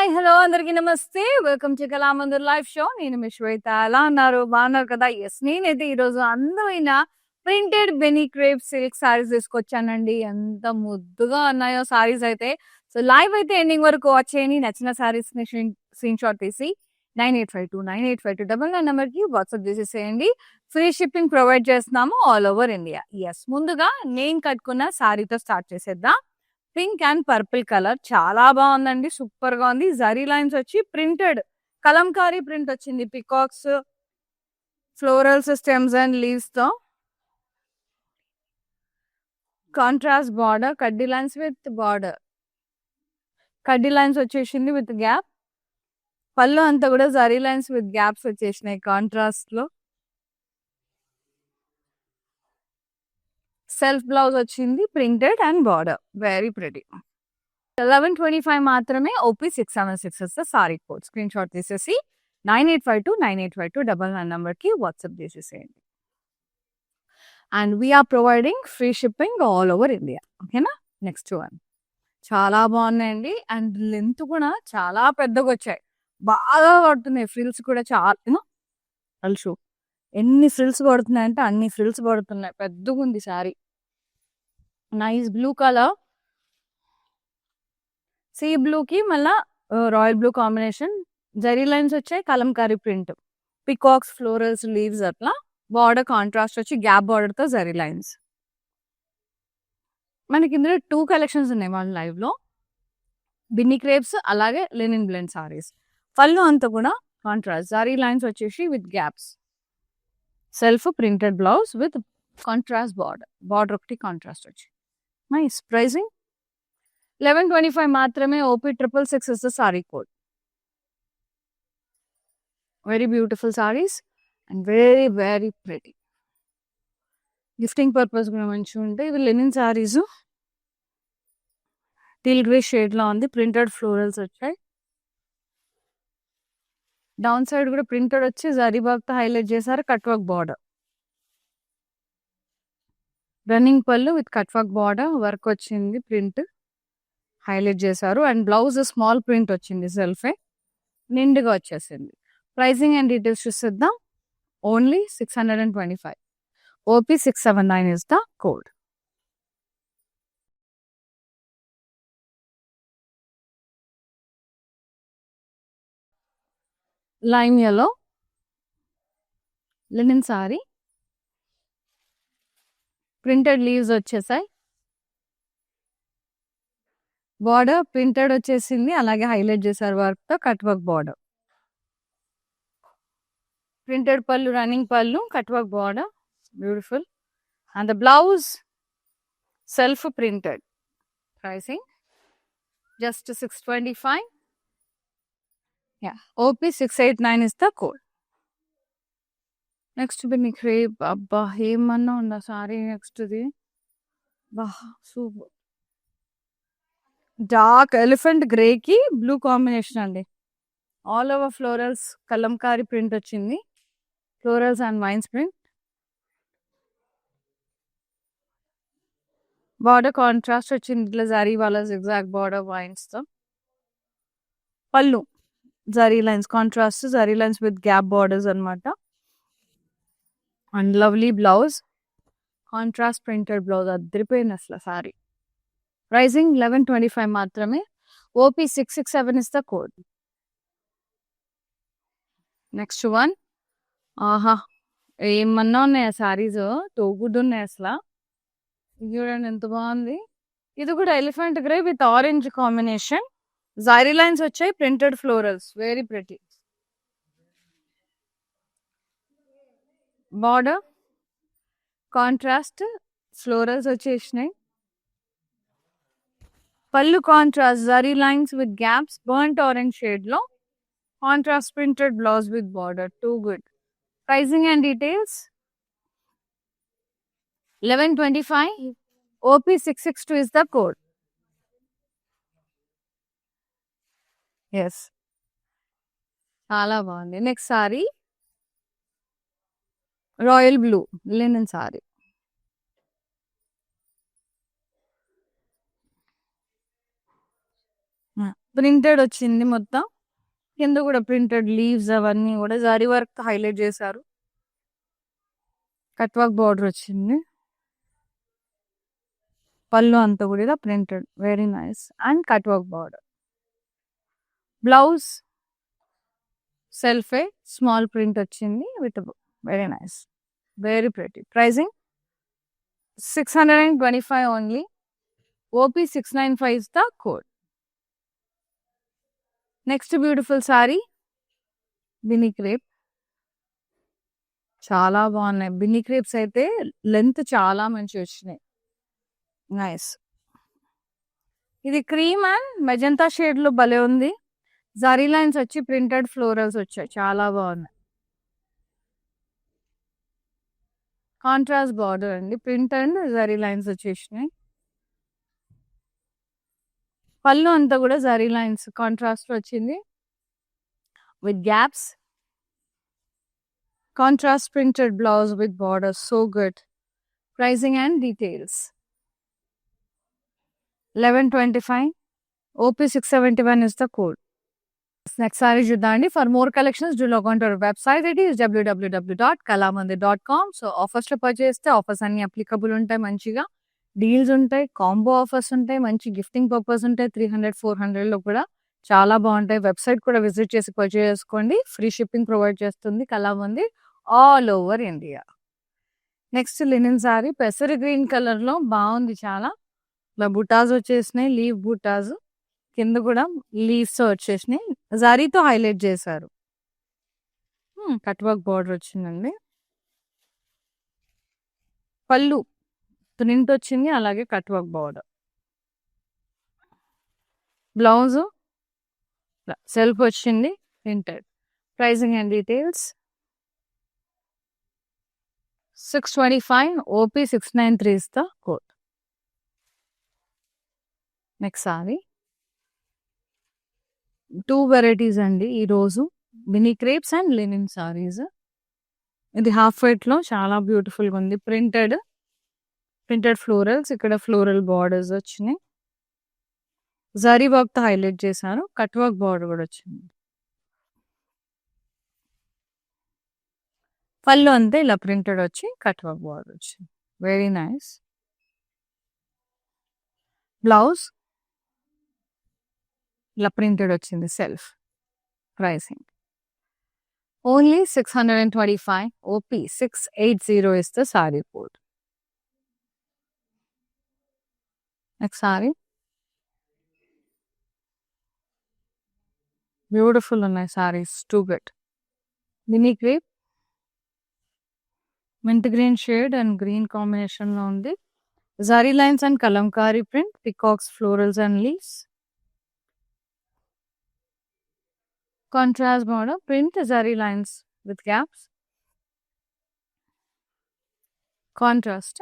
Hi! Hello! అందరికీ నమస్తే. Welcome to Kalamandir live show. నేను మీ శ్వేత. ఎలా ఉన్నారు? బాగున్నారు కదా? యెస్. నేనైతే ఈరోజు అందమైన ప్రింటెడ్ బెనీ క్రేప్ సిల్క్ సారీస్ తీసుకొచ్చానండి. ఎంత ముద్దుగా ఉన్నాయో సారీస్ అయితే. సో, లైవ్ అయితే ఎండింగ్ వరకు వాచ్ చేయండి. నచ్చిన సారీస్‌ని స్క్రీన్ షాట్ తీసి 9852985299 నంబర్‌కి వాట్సాప్ చేసేసేయండి. ఫ్రీ షిప్పింగ్ ప్రొవైడ్ చేస్తున్నాము ఆల్ ఓవర్ ఇండియా. యెస్. ముందుగా నేను కట్టుకున్న సారీతో స్టార్ట్ చేసేద్దాం. పింక్ అండ్ పర్పుల్ కలర్ చాలా బాగుందండి. సూపర్ గా ఉంది. జరీ లైన్స్ వచ్చి ప్రింటెడ్ కలంకారీ ప్రింట్ వచ్చింది. Peacocks, florals, stems and leaves తో కాంట్రాస్ట్ బార్డర్, కడ్డీ లైన్స్ విత్ బార్డర్, కడ్డీ లైన్స్ వచ్చేసింది విత్ గ్యాప్. పళ్ళు అంతా కూడా జరీ లైన్స్ విత్ గ్యాప్స్ వచ్చేసినాయి కాంట్రాస్ట్ లో. సెల్ఫ్ బ్లౌజ్ వచ్చింది printed and border. Very pretty. 1125 మాత్రమే. ఓపీ 676 వస్తే సారీ కోడ్ స్క్రీన్ షాట్ తీసేసి 9852985299 నంబర్కి వాట్సాప్ చేసేసేయండి. And we're providing free shipping all over India. ఓకేనా? నెక్స్ట్ వన్ చాలా బాగున్నాయండి. అండ్ లెంత్ కూడా చాలా పెద్దగా వచ్చాయి. బాగా పడుతున్నాయి. ఫ్రిల్స్ కూడా చాలా అల్షు ఎన్ని ఫ్రిల్స్ పడుతున్నాయంటే అన్ని ఫ్రిల్స్ పడుతున్నాయి. పెద్దగా ఉంది sari. Nice blue colour, sea blue కి మళ్ళా royal blue combination. Zari lines వచ్చాయి. Kalamkari print, peacocks, florals, leaves అట్లా. బార్డర్ కాంట్రాస్ట్ వచ్చి గ్యాప్ బార్డర్ తో జరీ లైన్స్. మనకి ఇందులో 2 కలెక్షన్స్ ఉన్నాయి వాళ్ళ లైవ్ లో. బిన్నీ క్రేప్స్ అలాగే లెనిన్ బ్లెండ్ సారీస్. పళ్ళు అంతా కూడా కాంట్రాస్ట్ జరీ లైన్స్ వచ్చేసి with gaps. Self printed blouse with contrast border. Border ఒకటి కాంట్రాస్ట్ వచ్చి నైస్. ప్రైసింగ్ 1125 మాత్రమే. OP 666 is the sari code. Very beautiful saris and very very pretty. Gifting purpose కూడా మంచిగా ఉంటాయి. ఇవి linen saris. Teal grey shade లో ఉంది. ప్రింటెడ్ ఫ్లోరల్స్ వచ్చాయి. డౌన్ సైడ్ కూడా ప్రింటెడ్ వచ్చి జరీ వర్క్ తో హైలైట్ చేశారు. కట్ వర్క్ బార్డర్, రన్నింగ్ పళ్ళు with cut work border, work వచ్చింది. ప్రింట్ హైలైట్ చేశారు. అండ్ బ్లౌజ్ స్మాల్ ప్రింట్ వచ్చింది. సెల్ఫే నిండుగా వచ్చేసింది. ప్రైసింగ్ అండ్ డీటెయిల్స్ చూసేద్దాం. Only 625. OP 679 is the code. Lime yellow linen sorry. Printed leaves వచ్చేసాయి. బార్డర్ ప్రింటెడ్ వచ్చేసింది. అలాగే హైలైట్ చేశారు వర్క్ తో. కట్ వర్క్ బార్డర్, ప్రింటెడ్ పళ్ళు, రన్నింగ్ పళ్ళు, cut work border. Beautiful. And the blouse self printed. Pricing just 625. OP 689 is the code. Next Binny crape. అబ్బా ఏమన్నా ఉందా సారీ నెక్స్ట్ది. బా సూపర్. డార్క్ ఎలిఫెంట్ గ్రే కి బ్లూ కాంబినేషన్ అండి. All over florals Kalamkari print వచ్చింది. Florals and vines print. Border contrast వచ్చింది. ఇట్లా జరీ వాళ్ళ జిగ్జాగ్ బార్డర్ వైన్స్ తో. పళ్ళు zari lines contrast, zari lines with gap borders అన్నమాట. And lovely blouse contrast printed blouse. అదిరిపోయింది అసలు సారీ. ప్రైసింగ్ 1125 మాత్రమే. OP 667 is the code. Next one. ఆహా ఏమన్నా ఉన్నాయి సారీస్. తోగుడు ఉన్నాయి అసలు. ఇది చూడండి ఎంత బాగుంది. ఇది కూడా elephant grey with orange combination. Zari lines వచ్చాయి. Printed florals. Very pretty. Border contrast florals వచ్చేసినాయి. పళ్ళు contrast zari lines with gaps. Burnt orange shade లో contrast printed blouse with border. Too good. Pricing and details 1125. OP 662 is the code. Yes చాలా బాగుంది. Next saree royal blue linen sorry. Printed వచ్చింది మొత్తం. కింద కూడా printed leaves అవన్నీ కూడా జరీ వర్క్ హైలైట్ చేశారు. కట్ వర్క్ బార్డర్ వచ్చింది. పళ్ళు అంతా కూడా printed, very nice and cut work border. Blouse సెల్ఫే స్మాల్ ప్రింట్ వచ్చింది with very nice, very pretty. Pricing 625 only. OP 695 is the code. Next beautiful saree Binny crepe. చాలా బాగున్నాయి బిన్నీ క్రేప్స్ అయితే. లెంత్ చాలా మంచి వచ్చినాయి, నైస్. ఇది క్రీమ్ అండ్ మెజంతా షేడ్ లో భలే ఉంది. జరీ లైన్స్ వచ్చి ప్రింటెడ్ ఫ్లోరల్స్ వచ్చాయి, చాలా బాగున్నాయి. కాంట్రాస్ట్ బార్డర్ అండి, ప్రింట్ అండ్ జరీ లైన్స్ వచ్చేసినాయి. పళ్ళు అంతా కూడా జరీ లైన్స్ కాంట్రాస్ట్ వచ్చింది with gaps. Contrast printed blouse with border, so good. Pricing and details 1125. OP 671 is the code. Next saree చూద్దామండి. For more collections do log on to our website. It is www.kalamandir.com. So offers లో purchase చేస్తే offers అన్ని applicable ఉంటాయి, మంచిగా deals ఉంటాయి, combo offers ఉంటాయి, మంచి gifting purpose ఉంటాయి. 300-400 లో కూడా చాలా బాగుంటాయి. వెబ్సైట్ కూడా విజిట్ చేసి పర్చేస్ చేసుకోండి. ఫ్రీ షిప్పింగ్ ప్రొవైడ్ చేస్తుంది Kalamandir all over India. Next linen saree పెసరి గ్రీన్ కలర్ లో బాగుంది చాలా. ఇలా బుటాస్ వచ్చేసినాయి, లీవ్ బుటాస్. కింద కూడా లీవ్స్ వచ్చేసినాయి, జరీతో హైలైట్ చేశారు. కట్ వర్క్ బార్డర్ వచ్చిందండి. పళ్ళు ప్రింట్ వచ్చింది, అలాగే cut work border. Blouse self వచ్చింది printed. Pricing and details 625. OP 693 is the code. Next saree 2 varieties అండి ఈరోజు, mini crepes and linen sarees. ఇది హాఫ్ వైట్ లో చాలా బ్యూటిఫుల్ గా ఉంది. ప్రింటెడ్ ఫ్లోరల్స్, ఇక్కడ ఫ్లోరల్ బార్డర్స్ వచ్చినాయి. జరీ వర్క్ తో హైలైట్ చేశారు. కట్ వర్క్ బార్డర్ కూడా వచ్చింది. పళ్ళు అంతే ఇలా ప్రింటెడ్ వచ్చి కట్ వర్క్ బార్డర్ వచ్చింది, వెరీ నైస్. బ్లౌజ్ ఇలా ప్రింటెడ్ వచ్చింది self. Pricing only 625. OP 680 is the saree code. Next saree beautiful ఉన్నాయి sarees, too good. Mini crepe mint green shade and green combination లో ఉంది. Zari lines and Kalamkari print, peacocks, florals and leaves. Contrast border, print zari lines with gaps. Contrast.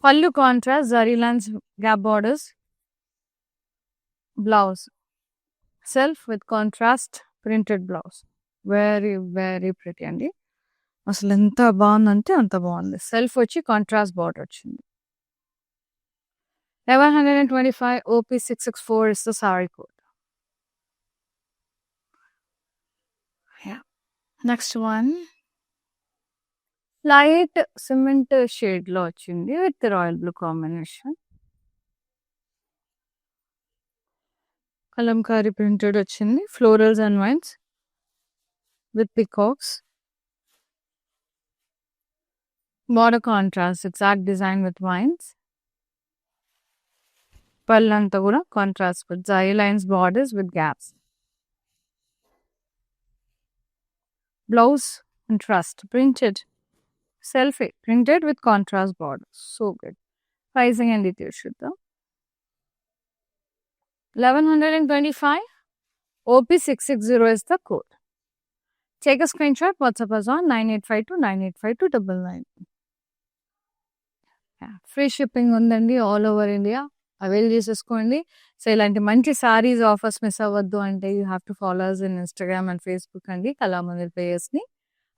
Pallu contrast, zari lines, gap borders. Blouse. Self with contrast printed blouse. Very, very pretty andi. అసలు ఎంత బాగుందంటే అంత బాగుంది. Self వచ్చి contrast border వచ్చింది. 1125. OP 664 is the saree code. Next one light cement shade లో వచ్చింది with royal blue combination. Kalamkari printed వచ్చింది, florals and vines with peacocks. Border contrast, exact design with vines. పళ్ళంతా కూడా contrast with zari lines borders with gaps. Blouse contrast printed, self printed with contrast borders, so good. Pricing and details Shuddha 1125. OP 660 is the code. Take a screenshot, WhatsApp us on 9852985299. Free shipping ఉందండి all over India, avail చేసేసుకోండి. So ఇలాంటి మంచి saris offers miss అవ్వద్దు అంటే you have to follow us in Instagram and Facebook అండి, కళామందిర్ పేజెస్ని.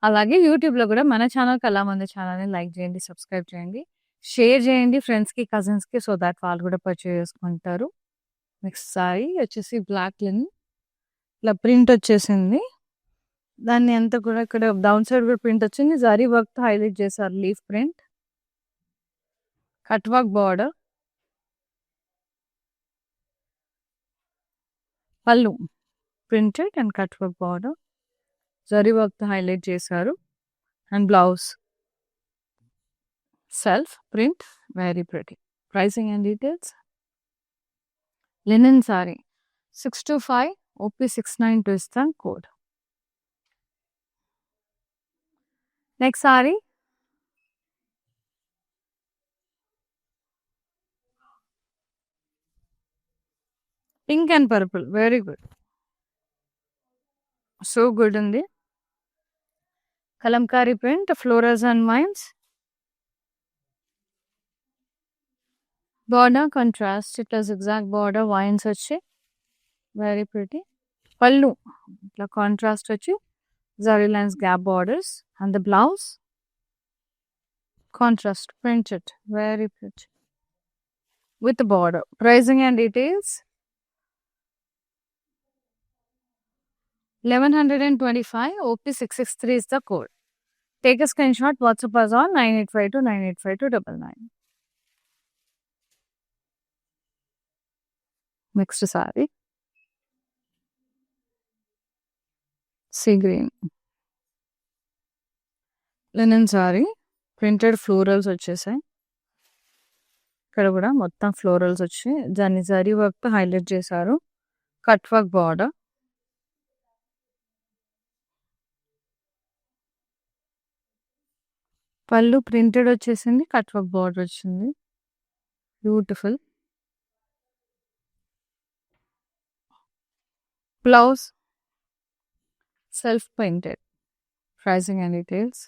అలాగే యూట్యూబ్లో కూడా మన ఛానల్ కళామందిర్ ఛానల్ని లైక్ చేయండి, సబ్స్క్రైబ్ చేయండి, షేర్ చేయండి ఫ్రెండ్స్కి, కజిన్స్కి, సో దాట్ వాళ్ళు కూడా పర్చేజ్ చేసుకుంటారు. నెక్స్ట్ సారీ వచ్చేసి బ్లాక్ లిన్ ఇట్లా ప్రింట్ వచ్చేసింది. దాన్ని అంతా కూడా ఇక్కడ డౌన్ సైడ్ కూడా ప్రింట్ వచ్చింది. జరీ వర్క్ తో హైలైట్ చేశారు. Leaf print, cut work border, పళ్ళు printed and cut work border, zari work తో హైలైట్ చేశారు. And blouse self print, very pretty. Pricing and details. Linen saree 625 OP692 is the code. Next saree. Pink and purple, very good. So good in the kalamkari print, florals and vines. Border contrast, it has exact border, vines వచ్చి very pretty. Pallu ఇట్లా contrast వచ్చి zari lines gap borders and the blouse contrast printed, very pretty with the border. Pricing and details. 1125 OP663 is the code. Take a screenshot, WhatsApp us on 9852 985299. Next saree. Sea green. Linen saree. Printed florals వచ్చేసాయి. ఇక్కడ కూడా మొత్తం florals వచ్చి దాన్ని zari work తో highlight చేశారు. Cut work border, పళ్ళు printed వచ్చేసింది, కట్ వర్క్ బార్డర్ వచ్చింది. Beautiful. Blouse self printed. Pricing and details.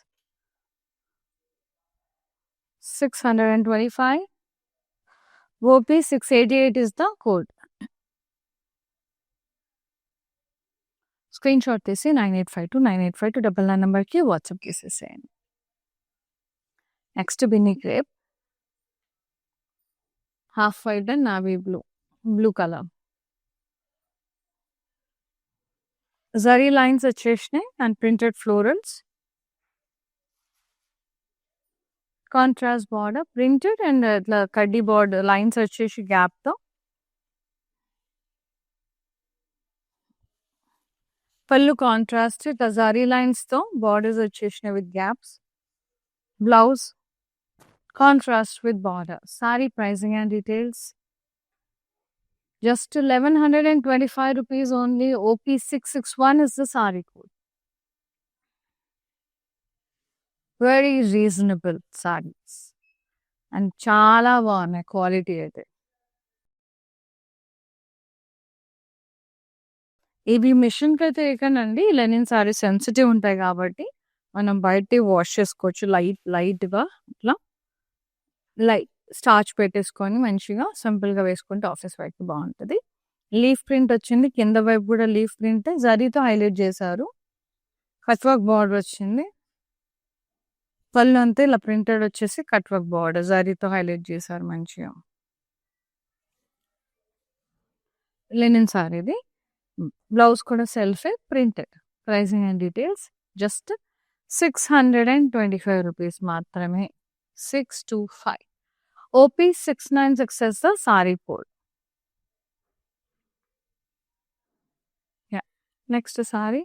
625 OP688 is the code. Screenshot తీసి 9852 985299 నెంబర్కి వాట్సాప్ చేసేసేయండి. Next Binny crepe, half white and navy blue colour. Zari lines వచ్చేసినాయి and printed florals, contrast border printed and ఇట్లా కడ్డీ border lines వచ్చేసి gap తో. పళ్ళు contrast ఇట్లా జరీ లైన్స్ తో బార్డర్స్ వచ్చేసినాయి with gaps. Blouse contrast with border. Sorry pricing and details. Just 1125 rupees only. OP661 is the saree code. Very reasonable sarees. And చాలా బాగున్నాయి క్వాలిటీ అయితే. ఇవి మిషన్కి అయితే ఏకనండి. లెనిన్ సారీ సెన్సిటివ్ ఉంటాయి కాబట్టి మనం బయట వాష్ చేసుకోవచ్చు. లైట్గా ఇట్లా స్టార్చ్ పెట్టేసుకొని మంచిగా సింపుల్గా వేసుకుంటే ఆఫీస్ వైపు బాగుంటుంది. లీఫ్ ప్రింట్ వచ్చింది, కింద వైపు కూడా లీఫ్ ప్రింట్ జరీతో హైలైట్ చేశారు. కట్ వర్క్ బార్డర్ వచ్చింది. పళ్ళు అంతా ఇలా ప్రింటెడ్ వచ్చేసి కట్ వర్క్ బార్డర్ జరీతో హైలైట్ చేశారు మంచిగా. లెనిన్ సారీది. బ్లౌజ్ కూడా సెల్ఫే printed. Pricing and details. Just 625 rupees మాత్రమే. 625. OP696 is the saree code. Yeah. Next saree.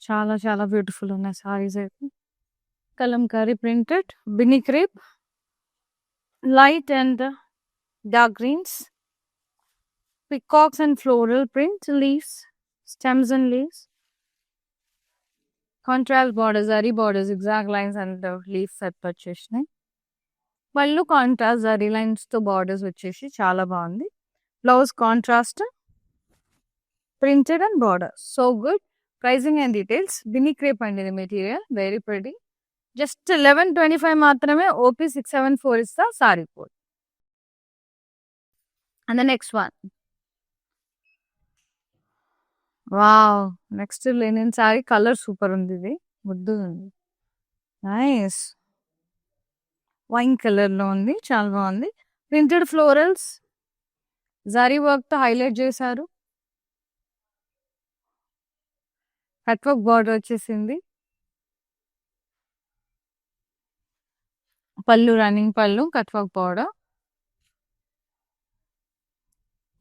చాలా చాలా బ్యూటిఫుల్ ఉన్నాయి సారీస్ అయితే. Kalamkari printed, Binny crepe, light and dark greens, peacocks and floral print, leaves, stems and leaves, contrast borders, zari borders, exact lines and leaf set వచ్చేసినాయి. పళ్ళు contrast zari lines తో borders వచ్చేసి చాలా బాగుంది. Blouse contrast printed and border. So good. Pricing and details. Binny crepe అండి ఇది material, very pretty. Just 1125 మాత్రమే. OP674 is the saree code. And the next one. Wow, next Lenin sorry. Colour super ఉంది, ఇది ముద్దు ఉంది, నైస్ వైన్ కలర్ లో ఉంది, చాలా బాగుంది. ప్రింటెడ్ ఫ్లోరల్స్ జరీ వర్క్ తో హైలైట్ చేశారు. కట్ వర్క్ బార్డర్ వచ్చేసింది. పళ్ళు రన్నింగ్ పళ్ళు, cut work border.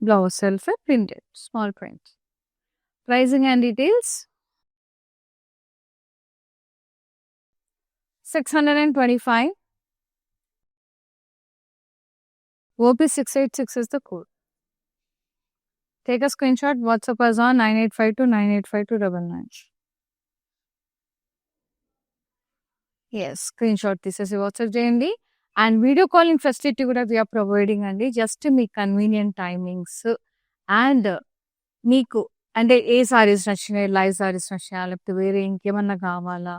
Blouse self printed small print. Pricing and details 625. OP686 is the code. Take a screenshot. WhatsApp us on 9852985299. Yes, screenshot తీసేసి WhatsApp చేయండి. And video calling facility కూడా we are providing అండి. Just me convenient timings and మీకు అంటే ఏ సారీస్ నచ్చినాయి, live saris నచ్చినాయా, లేకపోతే వేరే ఇంకేమన్నా కావాలా,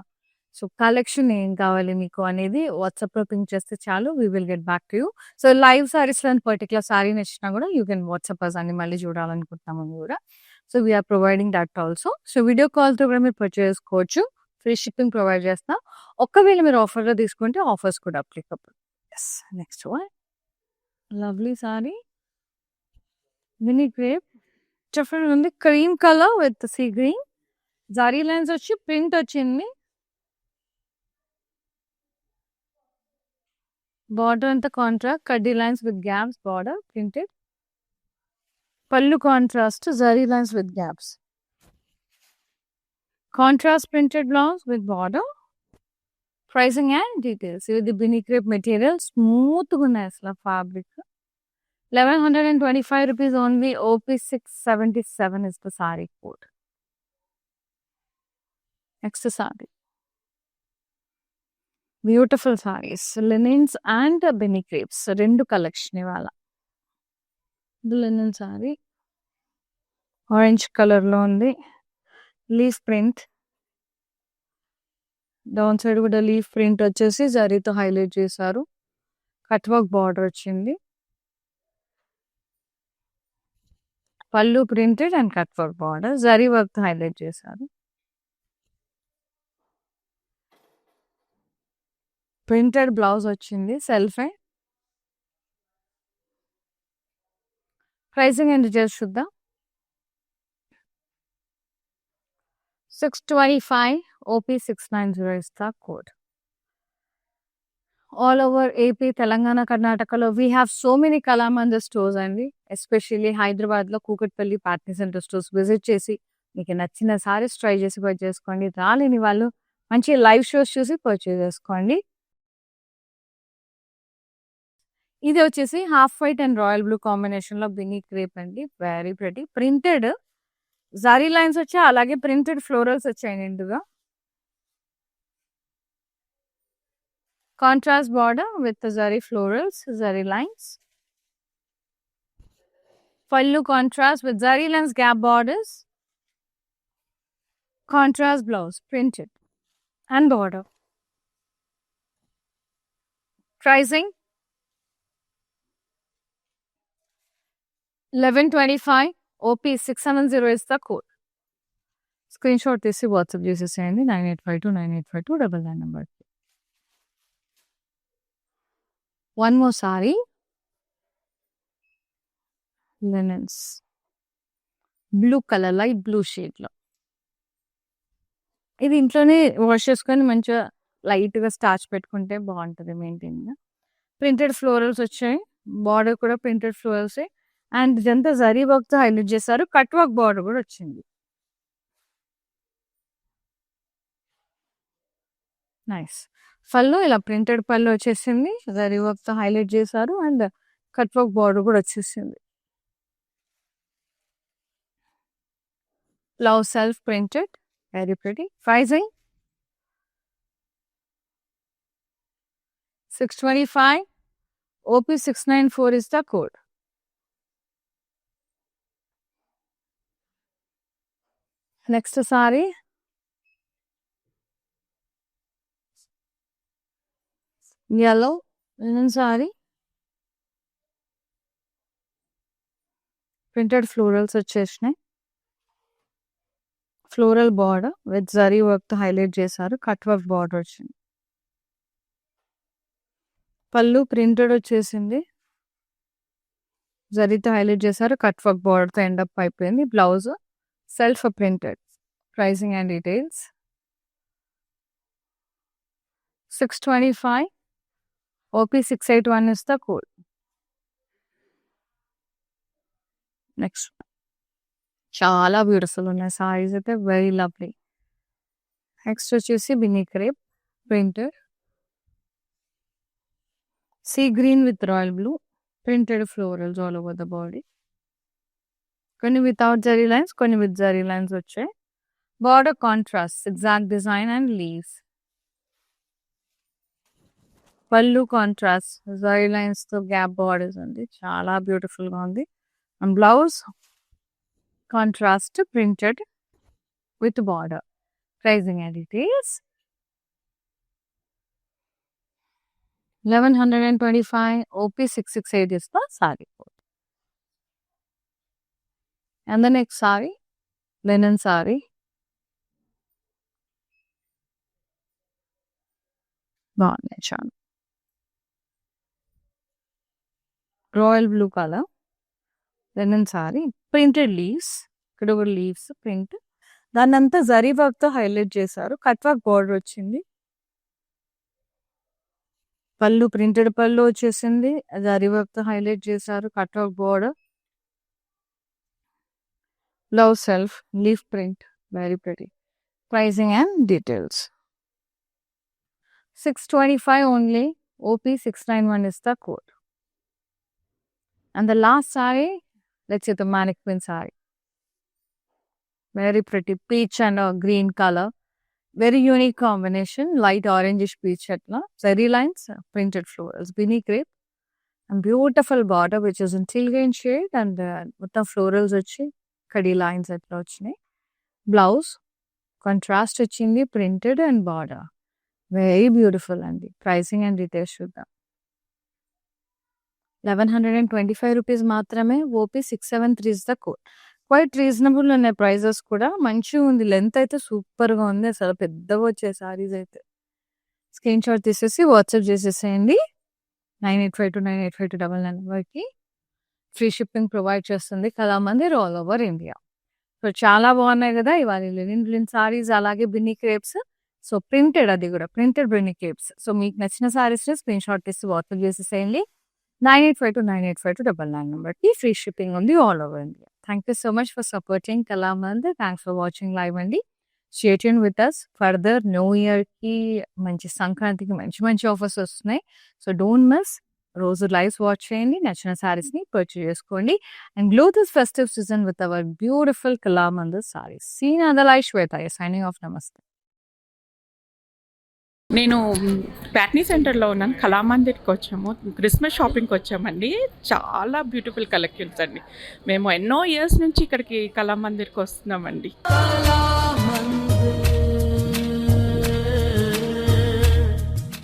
సో కలెక్షన్ ఏం కావాలి మీకు అనేది వాట్సాప్లో పింక్ చేస్తే చాలు, we will get back to you. So live సారీస్లో పర్టికులర్ సారీ నచ్చినా కూడా యూ కెన్ వాట్సాప్ అస్ అని మళ్ళీ చూడాలనుకుంటున్నాము కూడా. So we are providing that also. So video కాల్తో కూడా మీరు పర్చేస్ చేసుకోవచ్చు. ఫ్రీ షిప్పింగ్ ప్రొవైడ్ చేస్తా. ఒకవేళ మీరు ఆఫర్లో తీసుకుంటే ఆఫర్స్ కూడా applicable. Yes, next one lovely saree mini crepe different ఉంది. Cream colour with sea green, zari lines వచ్చి ప్రింట్ వచ్చింది. బార్డర్ అంతా కాంట్రాస్ట్, కడ్డీ lines with gaps, border printed. పళ్ళు contrast, zari lines with gaps. Contrast printed blouse with border. Pricing and details. With the Bini crepe material, smooth fabric. 1125 rupees only. OP677 is the saree code. Next saree. Beautiful sarees. Linens and Bini crepes. Rendu collection ivala. The linen saree. Orange color lo undi. Leaf print, down side కూడా leaf print వచ్చేసి జరీతో highlight చేశారు. Cut work border వచ్చింది. పళ్ళు printed and cut work border, zari work తో highlight చేశారు. Printed blouse వచ్చింది self. Pricing and details చూద్దాం. 625. OP690 is the code. All over AP, Telangana, Karnataka, we have so many Kalamandir stores and especially Hyderabad lo Kukatpalli Patni Center stores visit chesi meeku nachina sarees try chesi purchase cheskondi. Raleni vallu manchi live shows chusi purchase cheskondi. ఇది వచ్చేసి half white and royal blue combination లో Binny crepe అండి. Very pretty. Printed zari lines వచ్చాయి, అలాగే printed florals వచ్చాయి నిండుగా. Contrast border with zari florals, zari lines. పళ్ళు contrast with zari lines, gap borders. Contrast blouse printed and border. Pricing 1125. OP670 is the code. Screenshot తీసి WhatsApp చేసేసేయండి 9852985299 నెంబర్. One more saree, linens blue colour, light blue షేడ్లో. ఇది ఇంట్లోనే wash చేసుకొని మంచిగా లైట్గా స్టార్చ్ పెట్టుకుంటే బాగుంటుంది మెయింటైన్గా. ప్రింటెడ్ ఫ్లోరల్స్ వచ్చాయి, బార్డర్ కూడా ప్రింటెడ్ ఫ్లోరల్సే. అండ్ ఇదంతా జరీ వర్క్తో హైలైట్ చేశారు. కట్ వర్క్ బార్డర్ కూడా వచ్చింది. నైస్. పళ్ళు ఇలా ప్రింటెడ్ పళ్ళు వచ్చేసింది, జరీ వర్క్తో హైలైట్ చేశారు అండ్ కట్ వర్క్ బార్డర్ కూడా వచ్చేసింది. Blouse self printed, very pretty. Pricing 625. OP694 is the code. Next sorry yellow linen sorry, printed florals వచ్చేసినాయి. ఫ్లోరల్ బార్డర్ విత్ జరీ వర్క్తో హైలైట్ చేశారు. కట్ వర్క్ బార్డర్ వచ్చింది. పళ్ళు ప్రింటెడ్ వచ్చేసింది. జరీతో హైలైట్ చేశారు. కట్ వర్క్ బార్డర్తో ఎండప్ అయిపోయింది. Blouse self printed. Pricing and details 625 OP 681 is the code. Next చాలా బ్యూటిఫుల్ ఉన్నాయి సారీస్ అయితే, వెరీ లవ్లీ. నెక్స్ట్ వచ్చేసి Binny crepe printed sea green with royal blue printed florals all over the body. కొన్ని without zari lines, కొన్ని with zari lines వచ్చాయి. Border contrast exact design and leaves. పళ్ళు contrast zari lines తో gap borders ఉంది, చాలా బ్యూటిఫుల్ గా ఉంది. And blouse contrast printed with border. Pricing and details 1125 OP 668 is the saree code. And the next saree, linen saree. బాగున్నాయి చాలా. Royal blue colour Lenin sorry, printed leaves. ఇక్కడ కూడా leaves print, దాన్ని అంతా జరీ వర్క్ తో highlight చేశారు. Cut work border వచ్చింది. పళ్ళు ప్రింటెడ్ పళ్ళు వచ్చేసింది, జరీ వర్క్ తో హైలైట్ చేశారు. Cut work border. Blouse self leaf print, very pretty. Pricing and details 625 only. OP 691 is the code. And the last saree, let's say the mannequin saree. Very pretty peach and a green color. Very unique combination. Light orangish peach atla. Zari lines, printed florals. Beanie crepe. And beautiful border which is in teal green shade. And with the florals vachi kadi lines atla vachinayi. Blouse contrast vachindi, printed and border. Very beautiful and pricing and details చూద్దాం. 1125 rupees మాత్రమే. OP 673 is the code. Quiet reasonable ఉన్నాయి prices కూడా. మంచిగా ఉంది, length అయితే super గా ఉంది, అసలు పెద్దగా వచ్చే సారీస్ అయితే. స్క్రీన్ షాట్ తీసేసి వాట్సాప్ చేసేసేయండి 9852985299 నెంబర్కి. ఫ్రీ షిప్పింగ్ ప్రొవైడ్ చేస్తుంది Kalamandir all over India. So చాలా బాగున్నాయి కదా ఇవాళ లినిన్ సారీస్, అలాగే బిన్నీ క్రేప్స్. సో ప్రింటెడ్, అది కూడా ప్రింటెడ్ బిన్నీ క్రేప్స్. సో మీకు నచ్చిన సారీస్ స్క్రీన్ షాట్ తీసి వాట్సాప్ చేసేసేయండి 9852985299 నెంబర్కి. ఫ్రీ షిప్పింగ్ ఉంది all over India. Thank you so much for supporting Kalamandir. Thanks for watching live అండి. Stay tune with us. Further new ఇయర్కి మంచి సంక్రాంతికి మంచి మంచి ఆఫర్స్ వస్తున్నాయి. So don't miss. రోజు లైవ్స్ వాచ్ చేయండి, నచ్చిన సారీస్ని పర్చేజ్ చేసుకోండి. And glow this festive season with our beautiful Kalamandir sarees. సీన్ అదలై శ్వేత సైనింగ్ ఆఫ్. నమస్తే. నేను ప్యాట్నీ సెంటర్లో ఉన్నాను. కళామందిర్కి వచ్చాము, క్రిస్మస్ షాపింగ్కి వచ్చామండి. చాలా బ్యూటిఫుల్ కలెక్షన్స్ అండి. మేము ఎన్నో ఇయర్స్ నుంచి ఇక్కడికి కళామందిర్కి వస్తున్నామండి.